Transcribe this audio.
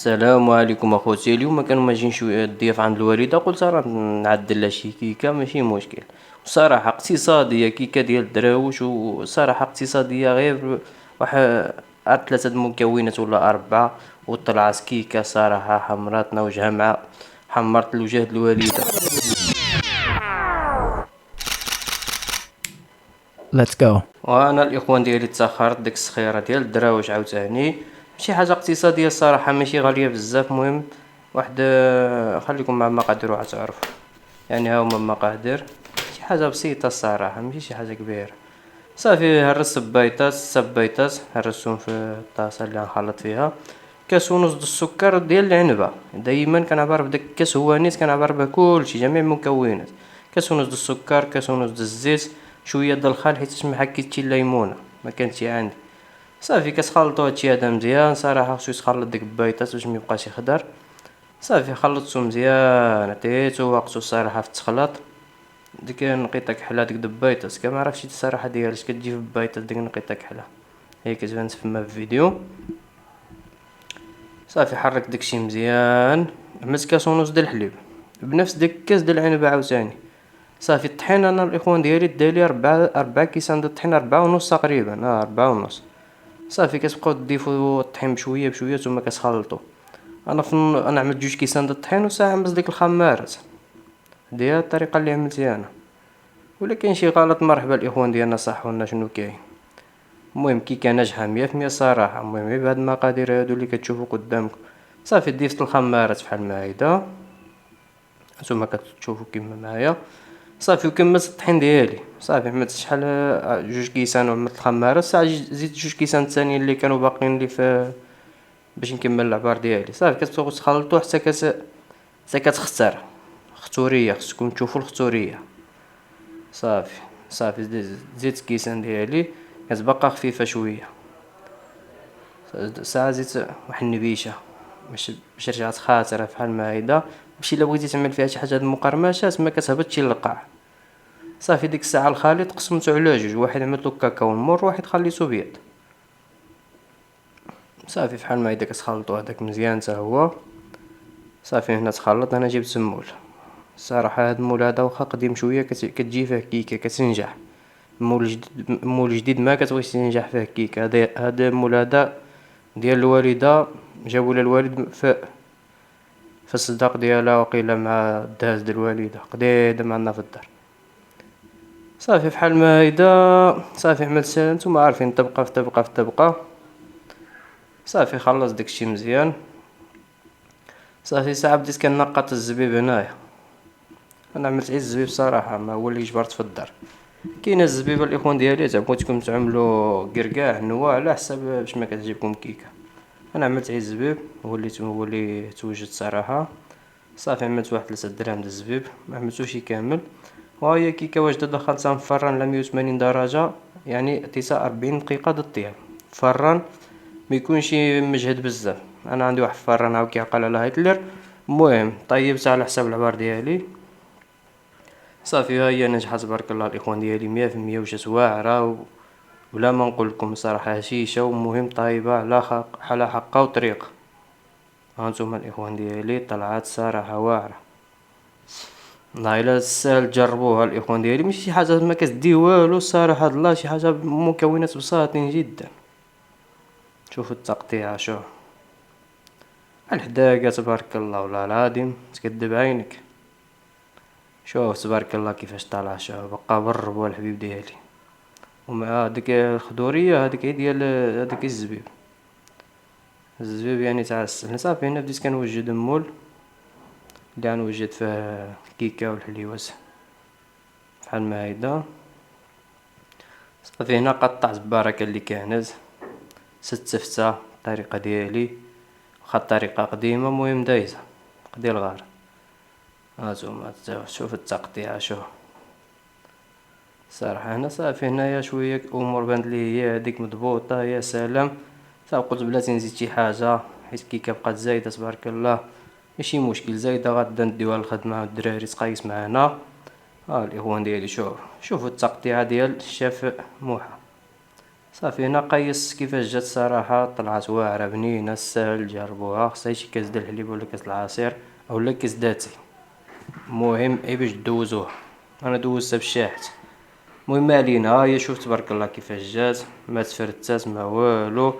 السلام عليكم اخوتي. اليوم كانوا ماجيين شويه الضياف عند الوالده، قلت راه نعدل لها شي كيكه ماشي مشكل. صراحه اقتصاديه كيكه ديال الدراوش، وصراحه اقتصاديه غير واحد عاد ثلاثه المكونات ولا اربعه، وطلعت كيكه صراحه حمراتنا وجهها مع حمرت الوجه د الوالده. Let's go. وانا الاخوان ديالي تاخرت ديك السخيره ديال الدراوش عاوتاني، شي حاجه اقتصاديه الصراحه ماشي غاليه بزاف. مهم واحد خليكم مع المقادير وغتعرفوا. يعني ها هما المقادير، شي حاجه بسيطه الصراحه ماشي شي حاجه كبيره. صافي هرس السبيطات هرسهم في الطاسه اللي غنخلط فيها. كاس ونص د السكر ديال العنبه، دائما كنعبر بداك الكاس هو نيت كنعبر به كلشي جميع المكونات. كاس ونص د السكر، كاس ونص د الزيت، شويه د الخل حيت ما حكيتش الليمونه ما كانتش عندي. صافي كتخلطوا هادشي هذا مزيان، صراحه خصو يتخلط ديك البيضات باش ميبقاش يخضر. صافي خلطتو مزيان عطيتو وقتو الصراحه في التخلاط. ديك نقيطه كحله ديك البيضات كنعرفش الصراحه ديالاش كتجي في البيضات ديك نقيطه كحله، هي كتبان تفما في الفيديو. صافي حرك داكشي مزيان. عملت كاس ونص د الحليب بنفس ديك الكاس د العنبه عاوتاني. صافي الطحين انا الاخوان ديالي دالي ربعة كيسان د الطحين، 4 ونص تقريبا، 4 ونص. صافي كتبقاو تضيفوا الطحين بشويه بشويه ثم كتخلطوا. انا عملت 2 كيسان د الطحين وساعه عملت ديك الخمارات. ديال الطريقه اللي عملتها انا، ولا كاين شي غلط مرحبا الاخوان ديالنا صحونا شنو كاين. المهم كيكه ناجحه 100% صراحه. المهم غير بهاد المقادير هادو اللي كتشوفوا قدامكم. صافي ضيفت الخمارات بحال ما هيدا نتوما كتشوفوا كيما معايا. صافي وكملت الطحين ديالي. صافي عملت شحال 2 كيسان وعملت الخمارة، ساعة زيد 2 كيسان الثانيين اللي كانوا باقيين لي في باش نكمل العبار ديالي. صافي كتبقاو تخلطوا حتى كتختار ختوريه، خصكم تشوفوا الختوريه. صافي زيت الكيسان ديالي كتبقى خفيفه شويه. ساعه زيت واحد النبيشه باش رجعت خاطره بحال ما هيدا، باش الا بغيتي تعمل فيها شي حاجه د المقرمشات ما كتهبطش للقاع. صافي ديك الساعه الخليط قسمته على جوج، واحد عملتو كاكاو مور واحد خليتو بيض. صافي بحال ما هيدا كتخلطو هداك مزيان حتى هو. صافي هنا تخلط. انا جبت مول، الصراحه هاد المول هذا واخا قديم شويه كتجي فيه كيكه كتنجح. مول جديد ما كتبغيش تنجح فيه كيكه. هذا المول هذا ديال الوالده، جابوا لها الوالد في الصداق ديالها وقيله مع الدهز د الوالده قديده عندنا في الدار. صافي بحال ما هيدا. صافي عملت نتوما عارفين طبقه في طبقه في طبقه. صافي خلصت داكشي مزيان. صافي ساعه بديت كنقط الزبيب هنايا. انا عملت غير الزبيب صراحه، ما هو اللي جبرت في الدار. كاين الزبيبه الاخوان ديالي تاع بغيتكم تعملوا كركاع نواه على حسب باش ما كتعجبكم كيكه. انا عملت غير الزبيب هو اللي توجد صراحه. صافي عملت واحد 3 دراهم د الزبيب، ما عملتوش كامل. وهي كيكه واجده دخلتها في الفران على 180 درجه، يعني عطيتها 40 دقيقه د الطياب. فران ما يكونش مجهد بزاف، انا عندي واحد الفران هاو كيعقل على هتلر. المهم طيبتها على حساب العبار ديالي. صافي ها هي نجحت تبارك الله الاخوان ديالي 100%، وجات واعره ولا ما نقول لكم صراحه هشيشه. ومهم طايبه على حقها وطريقه. هانتوما الاخوان ديالي طلعت صراحه واعره. والله الا ساهل تجربوها الاخوان ديالي، ماشي شي حاجه ما كتدي والو الصراحه الله، شي حاجه مكونات بساطين جدا. شوفوا التقطيع، شوف الحداقه تبارك الله والله العظيم تكذب عينك. شوف تبارك الله كيفاش طالع، شوف بقى بالربو الحبيب ديالي. ومع هاديك الخضوريه هاديك هي ديال هاديك الزبيب يعني تاع السهل. صافي هنا بديت كنوجد المول اللي غنوجد فيه الكيكه والحليوات بحال ما هيدا. صافي هنا قطعت البركه اللي كانت ستفتها الطريقه ديالي، واخا الطريقه قديمه مهم دايزه قدي الغار. هانتوما شوف التقطيع، شوف صراحه هنا. صافي هنايا شويه امور بانت لي هي هذيك مضبوطه يا سلام. صافي قلت بلاتي نزيد شي حاجه حيت الكيكه بقات زايده تبارك الله، ماشي مشكل زايده غادا نديوها للخدمه والدراري تقايس معانا. الاخوان ديالي شوفوا التقطيعه ديال الشيف موحى. صافي هنا قيس كيفاش جات صراحة، طلعت واعرة بنينة ساهل جربوها. خصها شي كاس د الحليب ولا كاس العصير اولا كاس داتاي، المهم باش دوزوها. انا دوزتها بالشاحت. المهم ما علينا، ها هي شوف تبارك الله كيفاش جات، ما تفرتات ما والو.